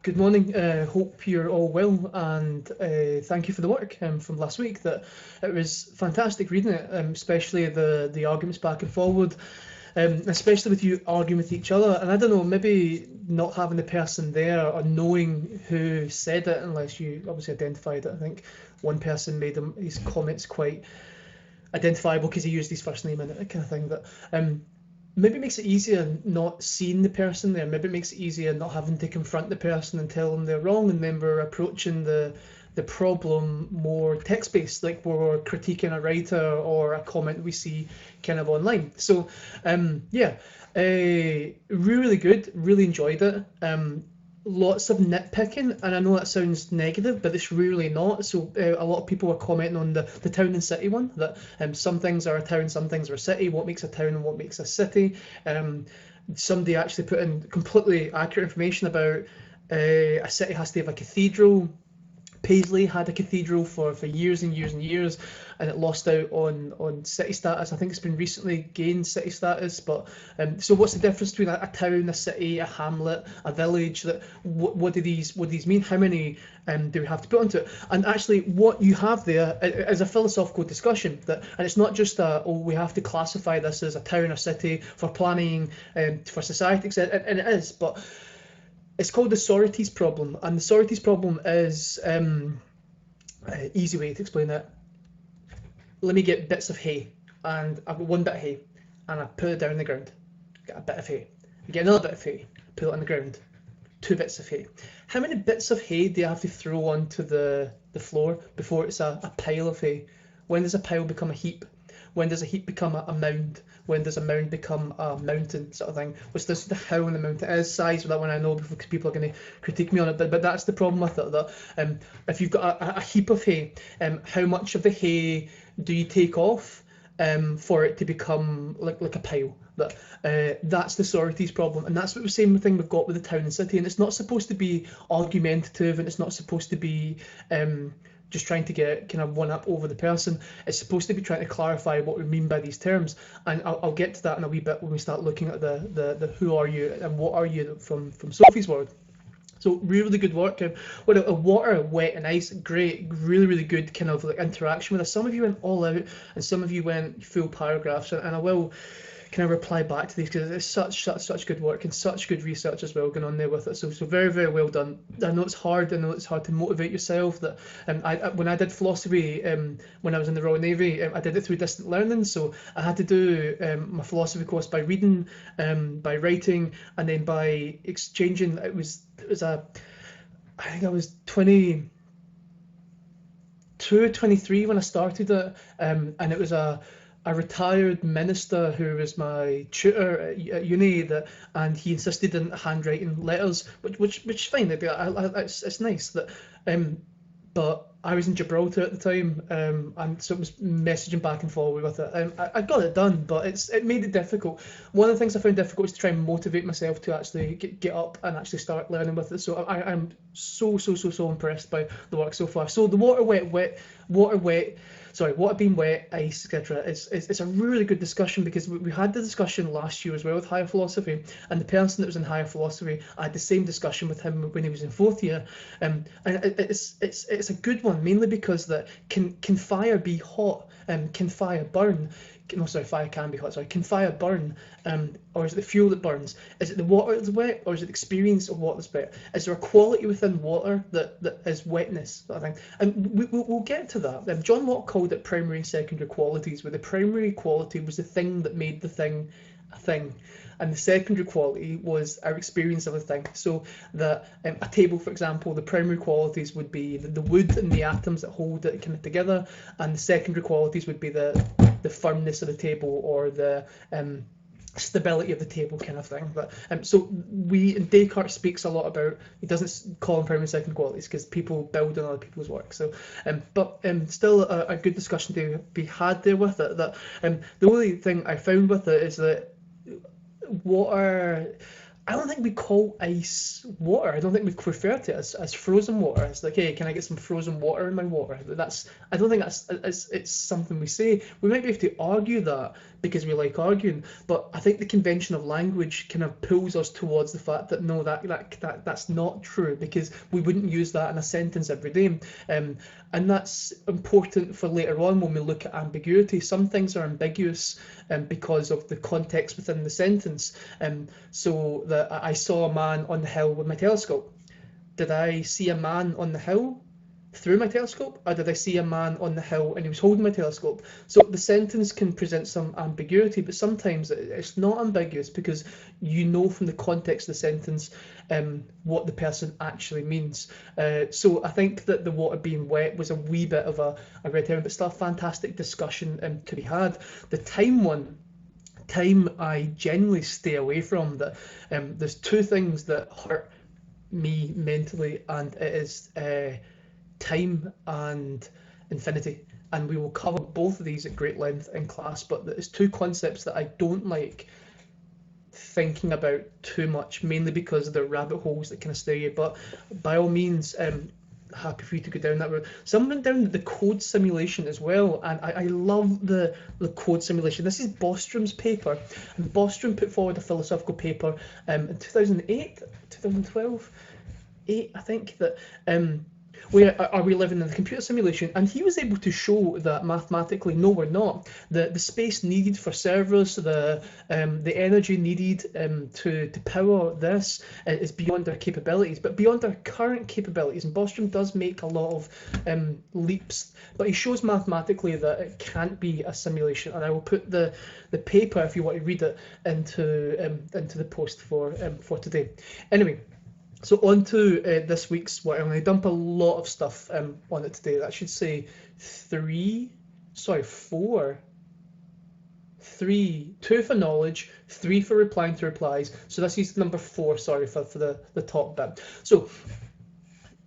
Good morning. Hope you're all well, and thank you for the work from last week. That it was fantastic reading it, especially the arguments back and forward, especially with you arguing with each other. And I don't know, maybe not having the person there or knowing who said it, unless you obviously identified it. I think one person made his comments quite identifiable because he used his first name in it, kind of thing. That maybe it makes it easier not seeing the person there. Maybe it makes it easier not having to confront the person and tell them they're wrong, and then we're approaching the problem more text-based, like we're critiquing a writer or a comment we see kind of online. So yeah, really good, really enjoyed it. Lots of nitpicking, and I know that sounds negative, but it's really not. So a lot of people are commenting on the town and city one, that some things are a town, some things are a city, what makes a town and what makes a city. Somebody actually put in completely accurate information about a city has to have a cathedral. Paisley had a cathedral for years and years and years, and it lost out on city status. I think it's been recently gained city status. But so what's the difference between a town, a city, a hamlet, a village? That what do these mean? How many do we have to put onto it? And actually, what you have there is a philosophical discussion. And it's not just we have to classify this as a town or city for planning, for society, etc. And it is, but it's called the Sorites problem, and the Sorites problem is easy way to explain it. Let me get bits of hay, and I've got one bit of hay, and I put it down on the ground. Get a bit of hay. You get another bit of hay, put it on the ground. 2 bits of hay. How many bits of hay do you have to throw onto the floor before it's a pile of hay? When does a pile become a heap? When does a heap become a mound? When does a mound become a mountain, sort of thing? What's this, the how in the mountain is size of that one I know, because people are going to critique me on it, but that's the problem with it, that if you've got a heap of hay, how much of the hay do you take off for it to become like a pile? That's the Sorites problem, and that's what the same thing we've got with the town and city. And it's not supposed to be argumentative, and it's not supposed to be just trying to get kind of one up over the person. It's supposed to be trying to clarify what we mean by these terms, and I'll get to that in a wee bit when we start looking at the who are you and what are you from Sophie's world. So really good work. What a water, wet and ice, great, really good kind of like interaction with us. Some of you went all out, and some of you went full paragraphs, and I will kind of reply back to these, because it's such good work and such good research as well going on there with it. So very well done. I know it's hard. I know it's hard to motivate yourself. That when I did philosophy when I was in the Royal Navy, I did it through distant learning. So I had to do my philosophy course by reading, by writing, and then by exchanging. It was I think I was 22, 23 when I started it, and it was a retired minister who was my tutor at uni, and he insisted in handwriting letters, which is fine. It's nice that, but I was in Gibraltar at the time, and so it was messaging back and forward with it. I got it done, but it made it difficult. One of the things I found difficult was to try and motivate myself to actually get up and actually start learning with it. So I'm so impressed by the work so far. So the water being wet, ice, etc. It's a really good discussion, because we had the discussion last year as well with higher philosophy, and the person that was in higher philosophy, I had the same discussion with him when he was in 4th year, and it's a good one, mainly because that can fire be hot, can fire burn? No, sorry, fire can be hot. Sorry, can fire burn? Or is it the fuel that burns? Is it the water that's wet, or is it the experience of water that's wet? Is there a quality within water that is wetness, I think? And we'll get to that. John Locke called it primary and secondary qualities, where the primary quality was the thing that made the thing a thing, and the secondary quality was our experience of a thing. So that a table, for example, the primary qualities would be the wood and the atoms that hold it kind of together, and the secondary qualities would be the firmness of the table, or the stability of the table, kind of thing. But so Descartes speaks a lot about, he doesn't call them primary and secondary qualities because people build on other people's work. So but still a good discussion to be had there with it. That the only thing I found with it is that water, I don't think we call ice water. I don't think we refer to it as frozen water. It's like, hey, can I get some frozen water in my water? I don't think it's something we say. We might be able to argue that, because we like arguing. But I think the convention of language kind of pulls us towards the fact that no, that's not true, because we wouldn't use that in a sentence every day. And that's important for later on when we look at ambiguity. Some things are ambiguous because of the context within the sentence. So that I saw a man on the hill with my telescope. Did I see a man on the hill through my telescope, or did I see a man on the hill and he was holding my telescope? So the sentence can present some ambiguity, but sometimes it's not ambiguous because you know from the context of the sentence what the person actually means. So I think that the water being wet was a wee bit of a red herring, but still a fantastic discussion to be had. The time I generally stay away from. That there's two things that hurt me mentally, and it is time and infinity, and we will cover both of these at great length in class, but there's two concepts that I don't like thinking about too much, mainly because they're rabbit holes that kind of stay you. But by all means, happy for you to go down that road. Some went down the code simulation as well, and I love the code simulation. This is Bostrom's paper, and Bostrom put forward a philosophical paper in 2008, 2012, 8, I think, that where are we living in the computer simulation, and he was able to show that mathematically, no, we're not. The space needed for servers, the energy needed to power this is beyond our capabilities, but beyond our current capabilities. And Bostrom does make a lot of leaps, but he shows mathematically that it can't be a simulation. And I will put the paper, if you want to read it, into the post for today. Anyway. So on to this week's what I'm going to dump a lot of stuff on it today. That should say 4. 3, 2 for knowledge, 3 for replying to replies. So this is number 4, sorry, for the top bit. So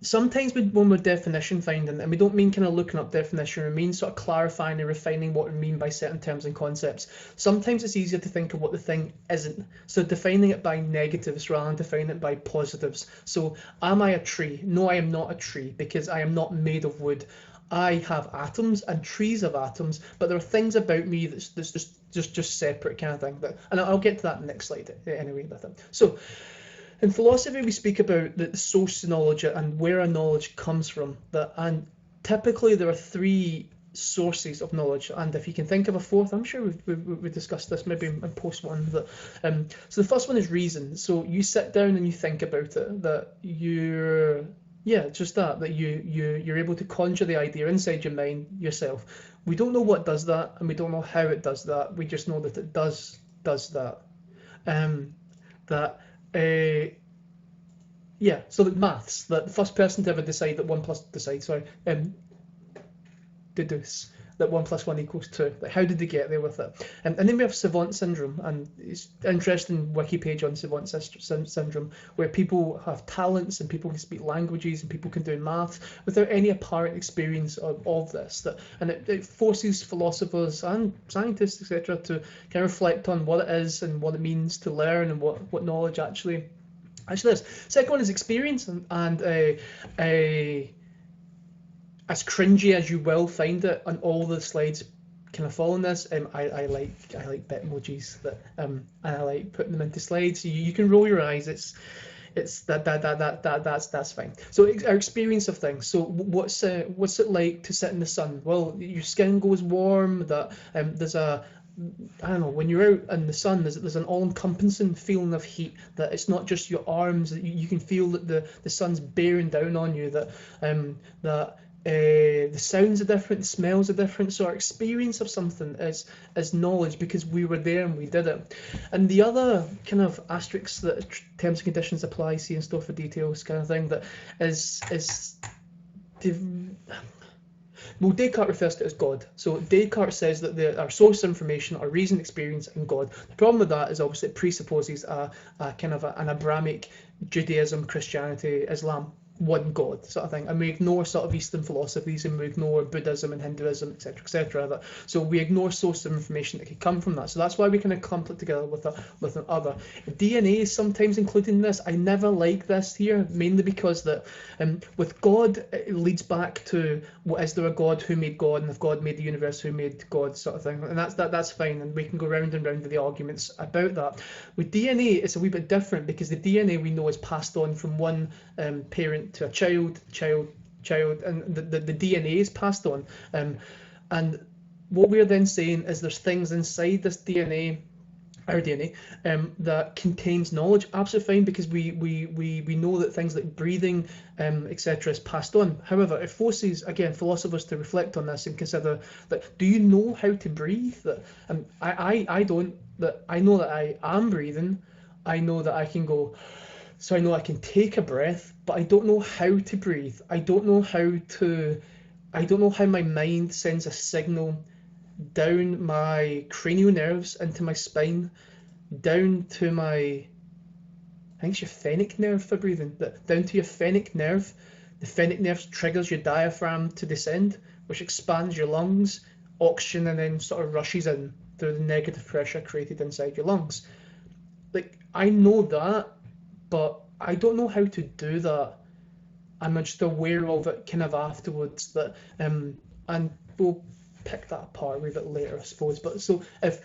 sometimes when we're definition finding, and we don't mean kind of looking up definition, we mean sort of clarifying and refining what we mean by certain terms and concepts. Sometimes it's easier to think of what the thing isn't, so defining it by negatives rather than defining it by positives. So am I a tree? No, I am not a tree, because I am not made of wood. I have atoms and trees have atoms, but there are things about me that's just separate kind of thing. And I'll get to that next slide anyway with it. So in philosophy, we speak about the source of knowledge and where our knowledge comes from. And typically there are 3 sources of knowledge, and if you can think of a 4th, I'm sure we've discussed this maybe in post 1. So the first one is reason. So you sit down and you think about it, that you're able to conjure the idea inside your mind yourself. We don't know what does that, and we don't know how it does that. We just know that it does that. So the maths, that the first person to ever decide that deduce that 1 + 1 = 2. Like, how did they get there with it? And then we have savant syndrome, and it's an interesting wiki page on savant syndrome, where people have talents and people can speak languages and people can do maths without any apparent experience of this. And it forces philosophers and scientists, etc., to kind of reflect on what it is and what it means to learn and what knowledge actually is. Second one is experience, and as cringy as you will find it on all the slides kind of following this, I like bit emojis and I like putting them into slides. So you can roll your eyes. That's fine. So our experience of things. So what's it like to sit in the sun? Well, your skin goes warm. There's when you're out in the sun, there's an all-encompassing feeling of heat, that it's not just your arms, that you can feel that the sun's bearing down on you, that the sounds are different, the smells are different. So our experience of something is knowledge, because we were there and we did it. And the other kind of asterisks that terms and conditions apply, see in store for details kind of thing, that is well, Descartes refers to it as God. So Descartes says that our source of information, our reason, experience, and God. The problem with that is obviously it presupposes a kind of an Abrahamic Judaism, Christianity, Islam one God sort of thing, and we ignore sort of Eastern philosophies, and we ignore Buddhism and Hinduism, etc., etc. So we ignore sources of information that could come from that. So that's why we kind of clump it together with an other. DNA is sometimes included in this. I never like this here, mainly because that with God, it leads back to, what is there a God, who made God, and if God made the universe, who made God, sort of thing. And that's fine, and we can go round and round with the arguments about that. With DNA, it's a wee bit different, because the DNA we know is passed on from one parent to a child, and the DNA is passed on. And what we're then saying is there's things inside this DNA, our DNA, that contains knowledge. Absolutely fine, because we know that things like breathing, etc., is passed on. However, it forces, again, philosophers to reflect on this and consider that, do you know how to breathe? That I don't. That I know that I am breathing. I know that I can go. So I know I can take a breath, but I don't know how to breathe. I don't know how my mind sends a signal down my cranial nerves into my spine, down to my, I think it's your phrenic nerve for breathing, down to your phrenic nerve. The phrenic nerve triggers your diaphragm to descend, which expands your lungs, oxygen, and then sort of rushes in through the negative pressure created inside your lungs. Like, I know that, but I don't know how to do that. I'm just aware of it kind of afterwards, that and we'll pick that apart a wee bit later, I suppose. But so if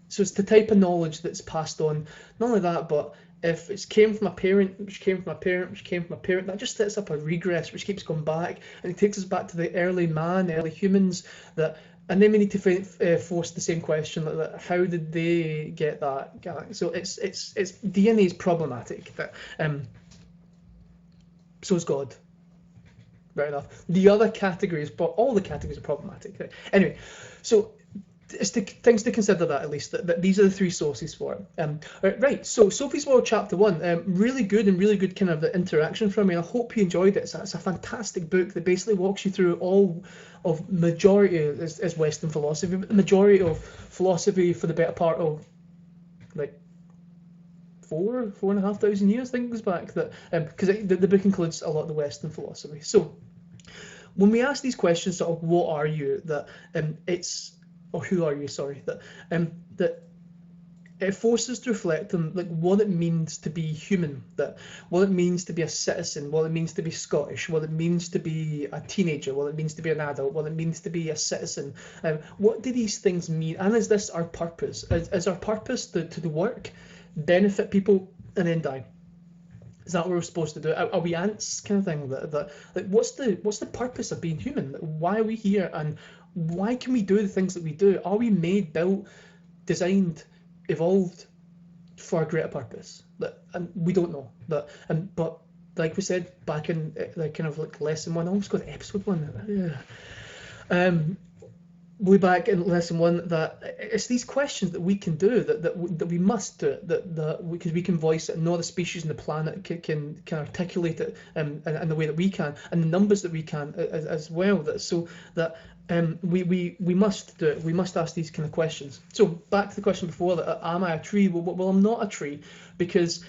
so, it's the type of knowledge that's passed on. Not only that, but if it's came from a parent, which came from a parent, which came from a parent, that just sets up a regress, which keeps going back, and it takes us back to the early humans. And then we need to force the same question, like, how did they get that? So it's DNA is problematic. That so is God. Right enough. The other categories, but all the categories are problematic. Right? Anyway, so it's things to consider, that at least that these are the three sources for it. Right. So Sophie's World Chapter 1, really good kind of interaction from me. I hope you enjoyed it. It's a fantastic book that basically walks you through all of majority is Western philosophy, but the majority of philosophy for the better part of like 4,500 years, I think it goes back, that because the book includes a lot of the Western philosophy. So when we ask these questions, sort of what are you, that or who are you, sorry, that it forces us to reflect on like what it means to be human, that what it means to be a citizen, what it means to be Scottish, what it means to be a teenager, what it means to be an adult, what it means to be a citizen. What do these things mean, and is this our purpose? Is our purpose to work, benefit people, and then die? Is that what we're supposed to do? Are we ants, kind of thing? That like, what's the purpose of being human? Why are we here, and why can we do the things that we do? Are we made, built, designed, evolved for a greater purpose? And we don't know that. But like we said back in like kind of like lesson 1, I almost got episode 1. Yeah. Way back in lesson 1, that it's these questions that we can do, that we must do, because we can voice it, and no other species on the planet can articulate it in the way that we can, and the numbers that we can as well. We must do it. We must ask these kind of questions. So back to the question before, that am I a tree? Well, I'm not a tree, because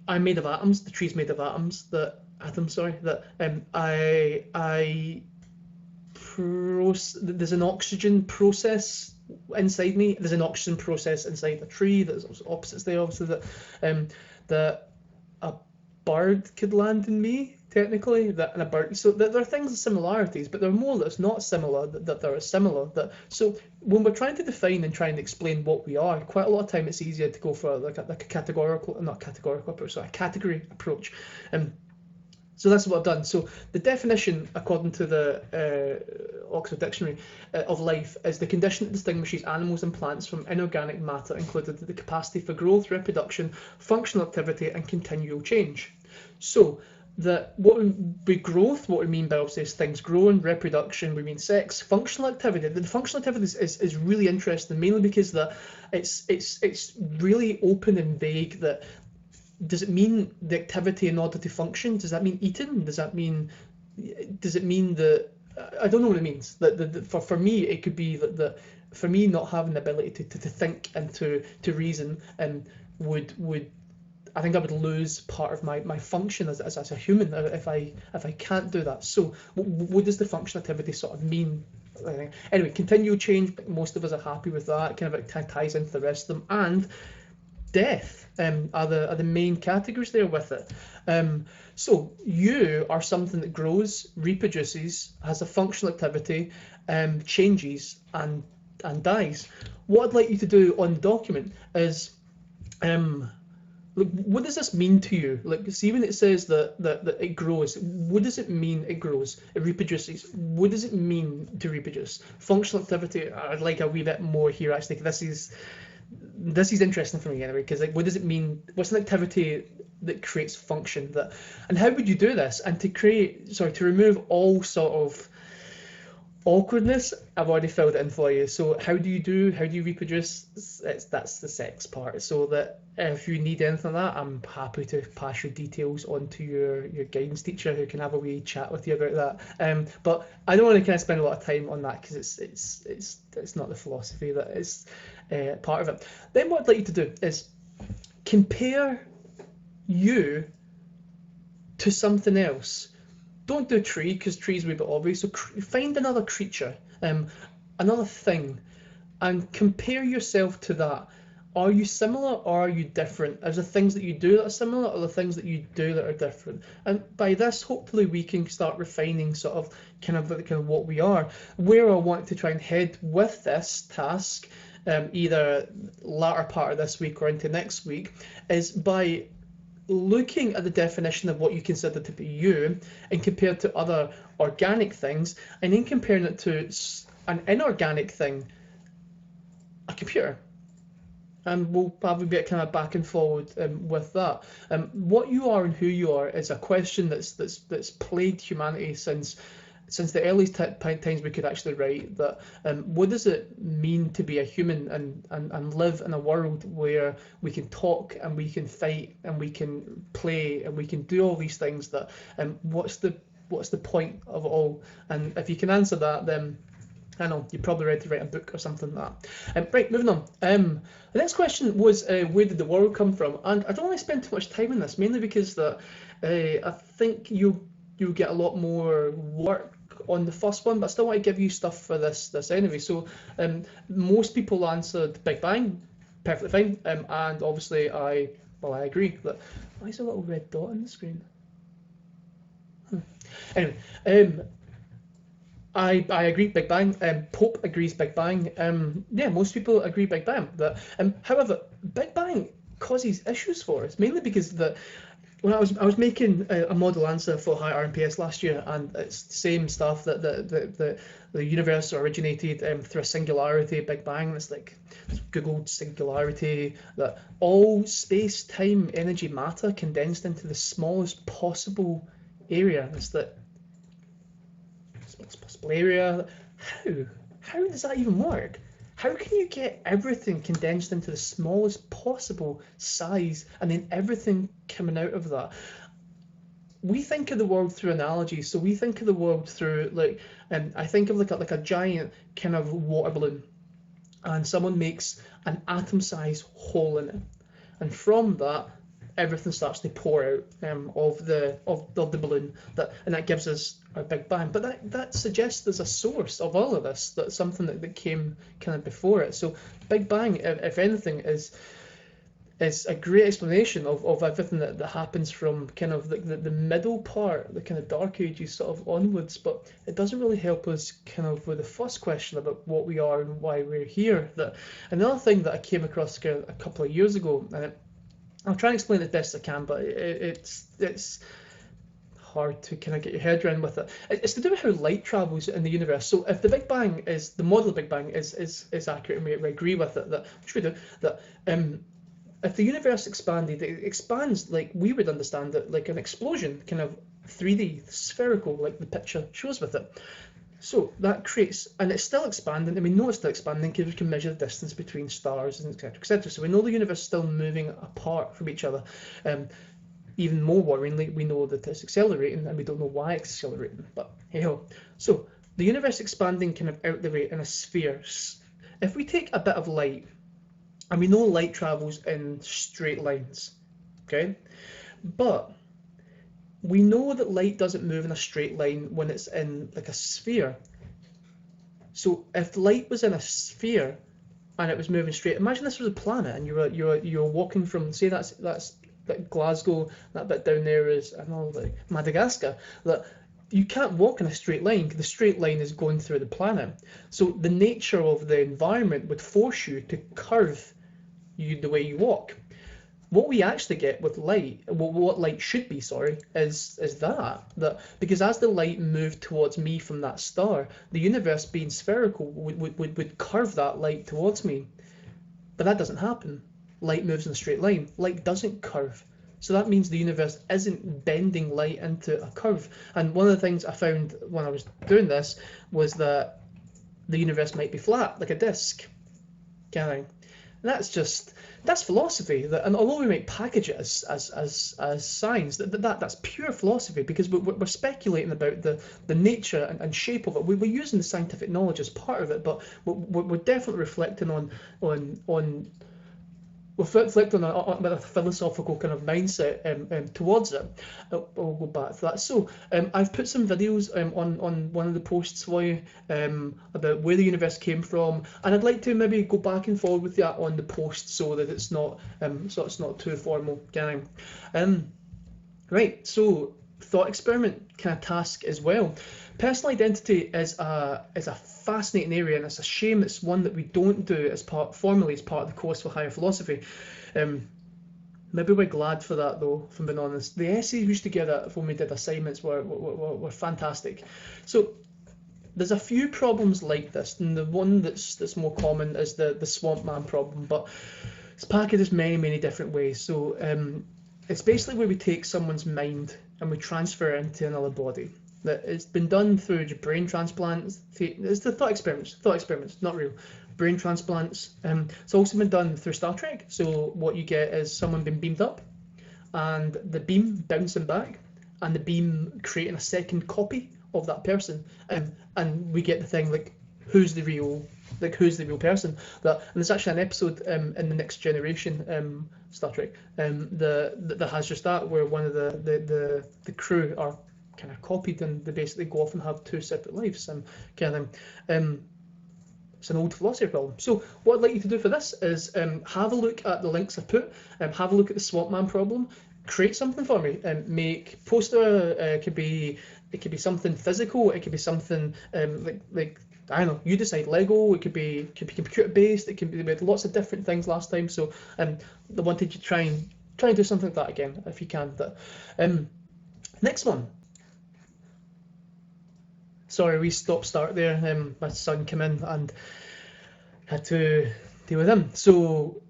I'm made of atoms. The tree's made of atoms. That there's an oxygen process inside me. There's an oxygen process inside the tree. There's opposites there, obviously, that a bird could land in me, technically, and a bird. So there are things of similarities, but there are more that's not similar, that are similar. So when we're trying to define and trying to explain what we are, quite a lot of time it's easier to go for like a categorical approach, so a category approach. So that's what I've done. So the definition, according to the Oxford Dictionary of life, is the condition that distinguishes animals and plants from inorganic matter, included the capacity for growth, reproduction, functional activity, and continual change. So what would be growth? What we mean by, obviously, is things growing. Reproduction, we mean sex. Functional activity. The functional activity is really interesting, mainly because it's really open and vague. That does it mean the activity in order to function? Does that mean eating? Does it mean that I don't know what it means. For me, it could be that for me, not having the ability to think and to reason would I think I would lose part of my function as a human if I can't do that. So what does the function activity sort of mean? Anyway, continual change, most of us are happy with that, kind of it ties into the rest of them. And death are the main categories there with it. So you are something that grows, reproduces, has a functional activity, changes, and dies. What I'd like you to do on the document is, like, what does this mean to you? Like, see when it says that it grows, what does it mean it grows? It reproduces. What does it mean to reproduce? Functional activity, I'd like a wee bit more here actually. This is interesting for me anyway, because like, what does it mean? What's an activity that creates function? And how would you do this? And to remove all sort of awkwardness, I've already filled it in for you. So how do you reproduce? That's the sex part. So that if you need anything like that, I'm happy to pass your details on to your guidance teacher, who can have a wee chat with you about that. But I don't want to kind of spend a lot of time on that, because it's not the philosophy that is part of it. Then what I'd like you to do is compare you to something else. Don't do a tree, because trees are a bit obvious. So find another creature, another thing, and compare yourself to that. Are you similar or are you different? Are the things that you do that are similar, or the things that you do that are different? And by this, hopefully, we can start refining sort of kind of what we are. Where I want to try and head with this task, either latter part of this week or into next week, is by looking at the definition of what you consider to be you and compared to other organic things, and then comparing it to an inorganic thing, a computer. And we'll probably be kind of back and forward with that. What you are and who you are is a question that's plagued humanity since the earliest times we could actually write. That what does it mean to be a human and live in a world where we can talk and we can fight and we can play and we can do all these things? That what's the point of it all? And if you can answer that, then I know you're probably ready to write a book or something like that. Right, moving on. The next question was, where did the world come from? And I don't want to spend too much time on this, mainly because that I think you'll get a lot more work on the first one, but I still want to give you stuff for this anyway. So most people answered Big Bang, perfectly fine, and obviously I agree. But why is there a little red dot on the screen? Anyway, I agree, Big Bang. Pope agrees, Big Bang. Yeah, most people agree, Big Bang. However, Big Bang causes issues for us, mainly because when I was making a model answer for high RMPS last year, and it's the same stuff that the universe originated through a singularity, Big Bang. It's like Googled singularity, that all space, time, energy, matter condensed into the smallest possible area. It's the smallest possible area. How does that even work? How can you get everything condensed into the smallest possible size and then everything coming out of that? We think of the world through analogies. So we think of the world through, like, I think of like a giant kind of water balloon, and someone makes an atom-sized hole in it, and from that everything starts to pour out of the balloon, and that gives us our Big Bang. But that suggests there's a source of all of this, that's something that came kind of before it. So Big Bang, if anything, is a great explanation of everything that happens from kind of the middle part, the kind of Dark Ages sort of onwards. But it doesn't really help us kind of with the first question about what we are and why we're here. Another thing that I came across a couple of years ago, and I'll try and explain it as best I can, but it's hard to kind of get your head around with it. It's to do with how light travels in the universe. So if the Big Bang is, the model of Big Bang is accurate, and we agree with it, if the universe expanded, it expands like we would understand it, like an explosion, kind of 3D, spherical, like the picture shows with it. So that creates, and it's still expanding, and we know it's still expanding because we can measure the distance between stars, and etc., etc. So we know the universe is still moving apart from each other. Even more worryingly, we know that it's accelerating, and we don't know why it's accelerating, but hey ho. So the universe expanding kind of out the way in a sphere. If we take a bit of light, and we know light travels in straight lines, okay? But we know that light doesn't move in a straight line when it's in like a sphere. So if light was in a sphere and it was moving straight, imagine this was a planet and you're walking from, say that's like Glasgow, that bit down there is, I don't know, like Madagascar. That you can't walk in a straight line because the straight line is going through the planet. So the nature of the environment would force you to curve you the way you walk. What we actually get with light, what light should be, sorry, is that because as the light moved towards me from that star, the universe being spherical would curve that light towards me. But that doesn't happen. Light moves in a straight line. Light doesn't curve. So that means the universe isn't bending light into a curve. And one of the things I found when I was doing this was that the universe might be flat, like a disc. Kind of. That's philosophy. And although we might package it as science, that's pure philosophy, because we're speculating about the nature and shape of it. We're using the scientific knowledge as part of it, but we're definitely reflecting on reflect on a philosophical kind of mindset towards it. I'll go back to that. So I've put some videos on one of the posts for you about where the universe came from, and I'd like to maybe go back and forward with that on the post so that it's not too formal. Right. So thought experiment kind of task as well. Personal identity is a fascinating area, and it's a shame it's one that we don't do formally as part of the course for higher philosophy. Maybe we're glad for that though, if I'm being honest. The essays we used to get when we did assignments were fantastic. So there's a few problems like this, and the one that's more common is the swamp man problem, but it's packaged many different ways. So it's basically where we take someone's mind and we transfer it into another body. That it's been done through brain transplants. It's the thought experiments, not real. Brain transplants. It's also been done through Star Trek. So what you get is someone being beamed up, and the beam bouncing back, and the beam creating a second copy of that person, and we get the thing like who's the real person. And there's actually an episode in the Next Generation Star Trek that has just that, where one of the crew are kind of copied, and they basically go off and have two separate lives, and kind of it's an old philosophy problem. So what I'd like you to do for this is have a look at the links I've put, have a look at the swamp man problem, create something for me, make poster. It could be something physical, it could be something like I don't know, you decide. Lego, it could be computer based, it can be lots of different things last time. So I wanted you to try and do something like that again if you can. Next one. Sorry, we start there. My son came in and had to deal with him. So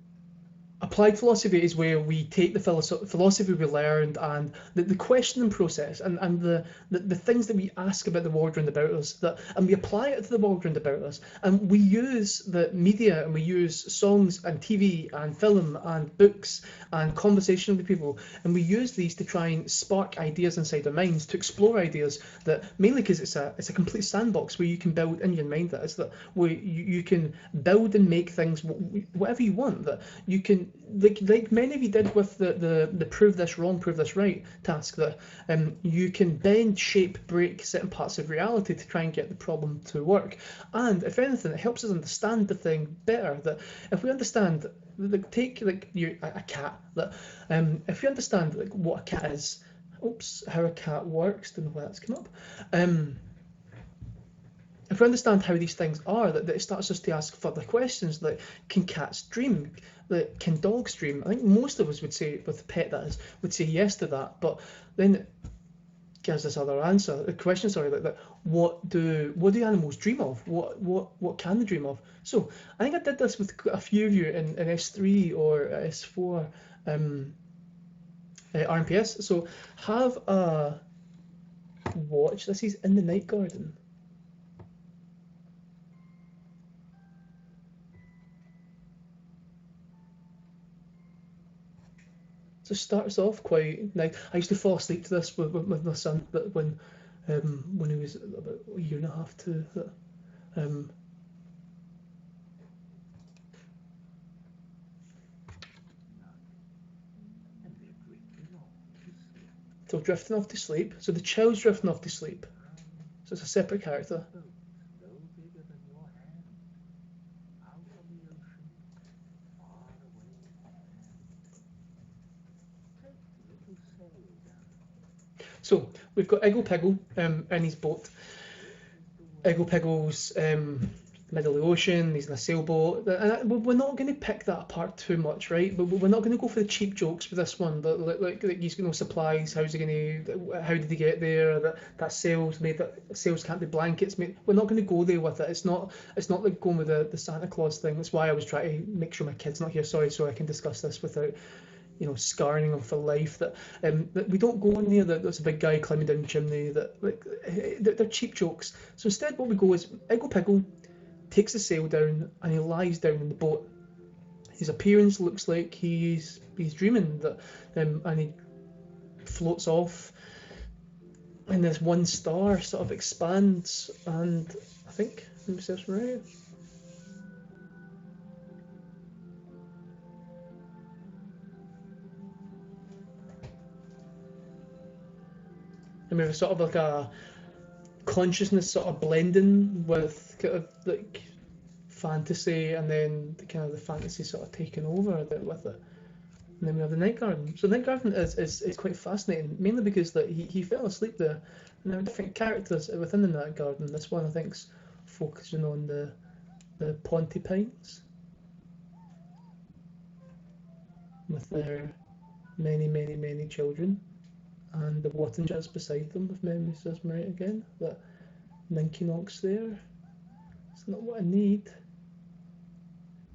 applied philosophy is where we take the philosophy we learned and the questioning process and the things that we ask about the world around about us, and we apply it to the world around about us, and we use the media, and we use songs and TV and film and books and conversation with people, and we use these to try and spark ideas inside our minds, to explore ideas, that mainly because it's a complete sandbox where you can build in your mind, that is that where you can build and make things whatever you want, that you can, like many of you did with the prove this wrong, prove this right task, that you can bend, shape, break certain parts of reality to try and get the problem to work. And if anything, it helps us understand the thing better. That if we understand, take a cat, that if you understand like what a cat is, how a cat works, don't know why that's come up. If we understand how these things are, that it starts us to ask further questions, like can cats dream? Like, can dogs dream? I think most of us would say, with the pet that is, would say yes to that. But then it gives this other answer. The question, sorry, like that. What do animals dream of? What can they dream of? So I think I did this with a few of you in S3 or S4 RMPS. So have a watch. This is In the Night Garden. So it starts off quite nice. I used to fall asleep to this with my son, but when he was about a year and a half to um, So drifting off to sleep. So the child's drifting off to sleep. So it's a separate character. So we've got Iggle Piggle in his boat. Iggle Piggle's middle of the ocean, he's in a sailboat. And we're not going to pick that apart too much, right? But we're not going to go for the cheap jokes with this one. But like he's got no supplies. How's he going to? How did he get there? That sails made that sails can't be blankets made. We're not going to go there with it. It's not like going with the Santa Claus thing. That's why I was trying to make sure my kid's not here. Sorry, so I can discuss this without scarring them for life. That we don't go in there. That there's a big guy climbing down the chimney. They're cheap jokes. So instead, what we go is Iggle Piggle takes the sail down and he lies down in the boat. His appearance looks like he's dreaming that, and he floats off, and this one star sort of expands, and I think let me say this right. And we have sort of like a consciousness sort of blending with kind of like fantasy, and then the fantasy sort of taking over a bit with it. And then we have the night garden. So the night garden is quite fascinating, mainly because that he fell asleep there. And there are different characters within the night garden. This one I think's focusing on the Pontipines with their many children, and the Wattingers beside them, if memory serves me right again. That Ninky Nonk's there. It's not what I need.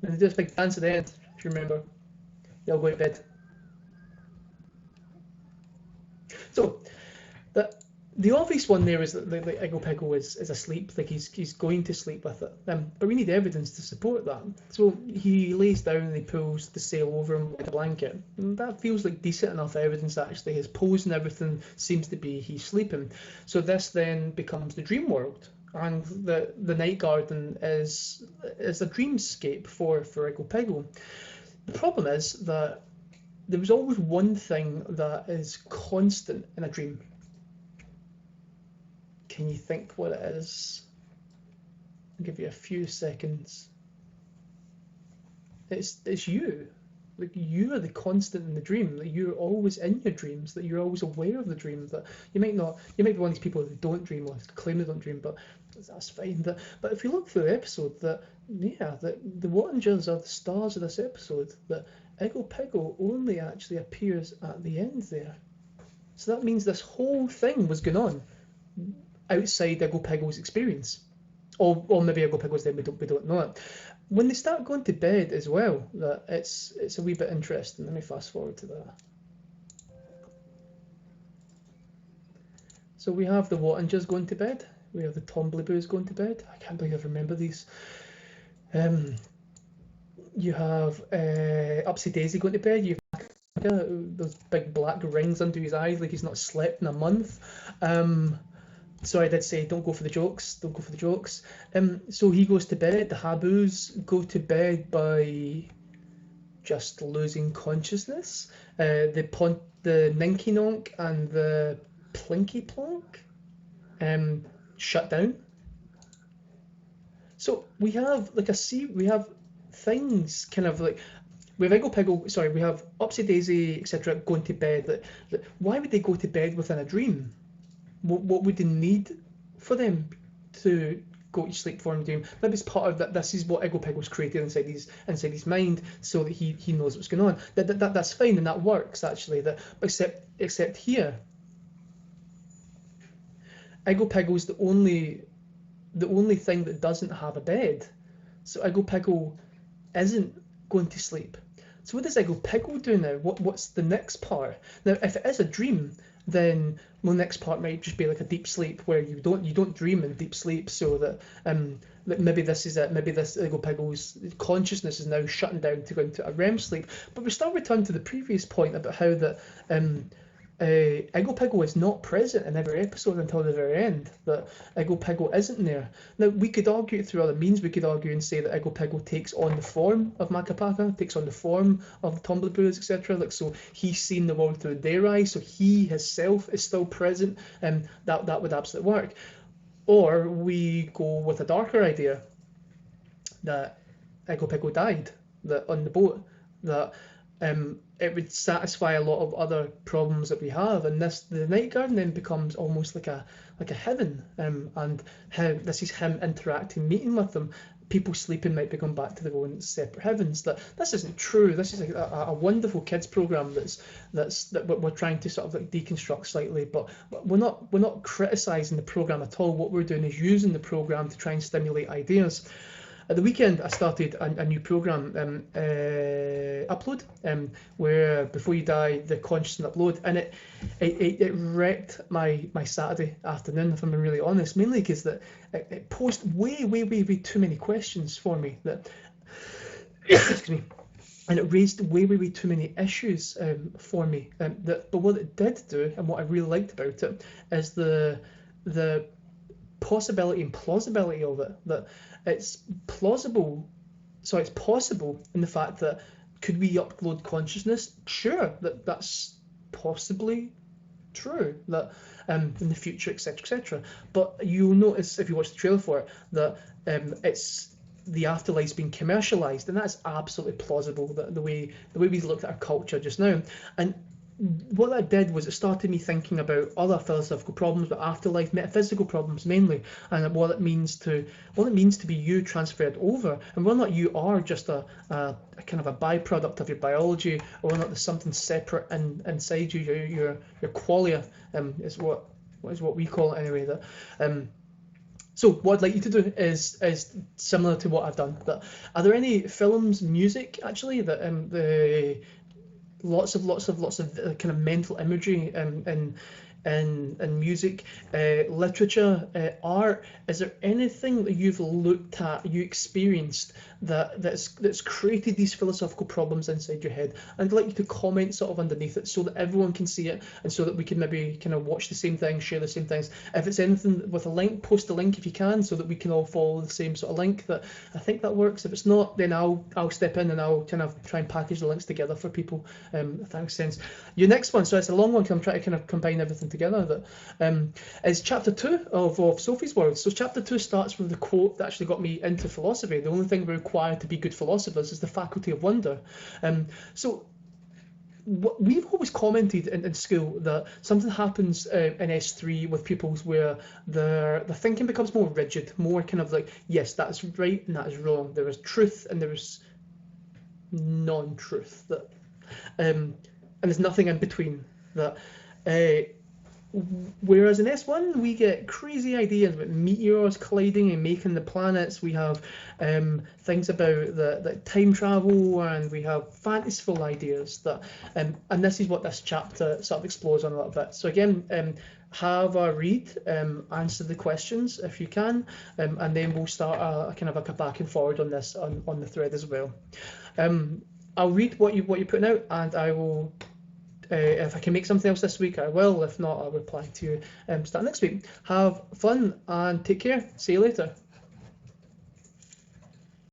And they do this big dance at the end, if you remember. They all go to bed. So, the obvious one there is that the Iggle Piggle is asleep, like he's going to sleep with it. But we need evidence to support that. So he lays down and he pulls the sail over him with a blanket. And that feels like decent enough evidence, actually. His pose and everything seems to be he's sleeping. So this then becomes the dream world. And the night garden is a dreamscape for Iggle Piggle. The problem is that there was always one thing that is constant in a dream. Can you think what it is? I'll give you a few seconds. It's you. Like, you are the constant in the dream. That you're always in your dreams. That you're always aware of the dream. That you might be one of these people who don't dream or claim they don't dream, but that's fine. But if you look through the episode, the Wattingers are the stars of this episode. That Iggle Piggle only actually appears at the end there. So that means this whole thing was going on outside Iggle Piggle's experience. Or maybe Iggle Piggle's dead, we don't know it. When they start going to bed as well, that it's a wee bit interesting. Let me fast forward to that. So we have the Wattingers going to bed. We have the Tombliboos going to bed. I can't believe I remember these. You have Upsy Daisy going to bed. You have those big black rings under his eyes, like he's not slept in a month. So I did say, don't go for the jokes. Don't go for the jokes. So he goes to bed. The Haboos go to bed by just losing consciousness. The Ninky Nonk and the Plinky Plonk shut down. So we have we have things kind of like, we have Iggle Piggle, sorry, we have Upsy Daisy, etc. going to bed. Why would they go to bed within a dream? What would they need for them to go to sleep for him dream? Maybe it's part of that. This is what Iggle Piggle's created inside his mind, so that he knows what's going on. That's fine, and that works actually. Except here, Iggle Piggle's the only thing that doesn't have a bed. So Iggle Piggle isn't going to sleep. So what does Iggle Piggle do now? What's the next part? Now, if it is a dream, then the next part might just be like a deep sleep, where you don't dream in deep sleep, so that maybe this is it. Maybe this Iggle Piggle's consciousness is now shutting down to go into a REM sleep. But we still return to the previous point about how that Piggle is not present in every episode until the very end, that Piggle isn't there. Now, we could argue it through other means. We could argue and say that Piggle takes on the form of Makapaka, takes on the form of Tumbler Brews, etc. Like, so he's seen the world through their eyes, so he himself is still present, and that would absolutely work. Or we go with a darker idea, that Piggle died, that on the boat, that it would satisfy a lot of other problems that we have, and the night garden then becomes almost like a heaven, and this is him interacting, meeting with them. People sleeping might be going back to their own separate heavens. That this isn't true. This is a wonderful kids program that we're trying to sort of like deconstruct slightly, but we're not criticizing the program at all. What we're doing is using the program to try and stimulate ideas. At the weekend, I started a new program, Upload, where Before You Die, the conscious upload, and it wrecked my Saturday afternoon, if I'm being really honest, mainly because that it posed way too many questions for me, that excuse me, and it raised way too many issues for me. But what it did do, and what I really liked about it, is the possibility and plausibility of it, that it's plausible, so it's possible in the fact that could we upload consciousness? Sure, that's possibly true, that in the future, etc. But you'll notice if you watch the trailer for it that it's the afterlife's been commercialized, and that's absolutely plausible, that the way we looked at our culture just now. And what that did was it started me thinking about other philosophical problems, but afterlife, metaphysical problems mainly, and what it means to be you transferred over, and whether or not you are just a kind of a byproduct of your biology, or whether or not there's something separate inside you, your qualia, is what we call it anyway. That so what I'd like you to do is similar to what I've done. But are there any films, music actually, that the lots of kind of mental imagery and music, literature, art? Is there anything that you've looked at, you experienced, that's created these philosophical problems inside your head? And I'd like you to comment sort of underneath it so that everyone can see it, and so that we can maybe kind of watch the same thing, share the same things. If it's anything with a link, post a link if you can, so that we can all follow the same sort of link. That I think that works. If it's not, then I'll step in and I'll kind of try and package the links together for people, if that makes sense. Your next one, so it's a long one because I'm trying to kind of combine everything together, that is chapter 2 of Sophie's World. So chapter 2 starts with the quote that actually got me into philosophy: the only thing we're required to be good philosophers is the faculty of wonder. So we've always commented in school that something happens in S3 with pupils where their thinking becomes more rigid, more kind of like, yes, that is right and that is wrong. There is truth and there is non-truth, that and there's nothing in between. That whereas in S1 we get crazy ideas about meteors colliding and making the planets. We have things about the time travel, and we have fanciful ideas that and this is what this chapter sort of explores on a little bit. So again, have a read, answer the questions if you can, and then we'll start a kind of a back and forward on this on the thread as well. I'll read what you're putting out, and I will. If I can make something else this week, I will. If not, I'll reply to you start next week. Have fun and take care. See you later.